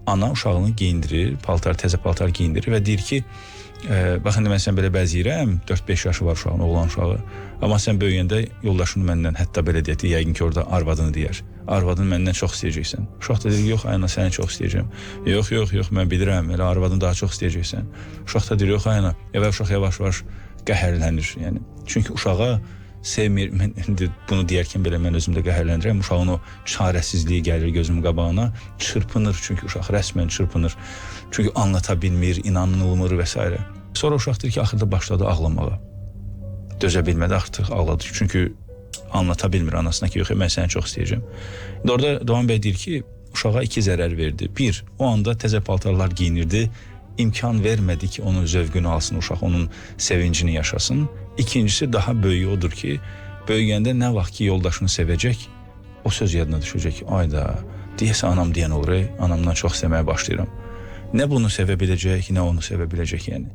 ana uşağını giyindirir, təzə paltar giyindirir və deyir ki, bax indi mən sən belə bəzəyirəm, 4-5 yaşı var uşağın, oğlan uşağı. Amma sən böyüyəndə yoldaşını məndən, hətta belə deyək, yəqin ki, orada arvadını deyər. Arvadını məndən çox istəyəcəksən. Uşaq da deyir, yox, ana, səni çox istəyəcəm. Yox, mən bilirəm, elə arvadını daha çox istəyəcəksən. Uşaq da deyir, yox, ana, və uşaq yavaş-yavaş qəhərlənir. Yəni, çünki uşağa sevmir, mən indi bunu deyərkən belə mən özümdə qəhərləndirəm. Uşağın o çarəsizliyi gəlir gözümün qabağına, çırpınır, çünki uşaq rəsmən çırpınır. Çünki anlata bilmir, inanılmır və s. Sonra uşaq deyir ki, axırda başladı ağlamağa. Dözə bilmədi, artıq ağladı. Çünki anlata bilmir anasına ki, yox, mən səni çox istəyəcəm. Orada Doğan bəy deyir ki, uşağa 2 zərər verdi. 1, o anda təzə paltarlar giyinirdi, imkan vermədi ki, onun zövqünü alsın, uşaq onun sevincini yaşasın. İkincisi, daha böyüyü odur ki, böyüyəndə nə vaxt ki, yoldaşını sevəcək, o söz yadına düşəcək. Ayda, deyəsə anam deyən olur, anamdan çox sevməyə başlayıram. Nə bunu sevə biləcək, nə onu sevə biləcək, yəni.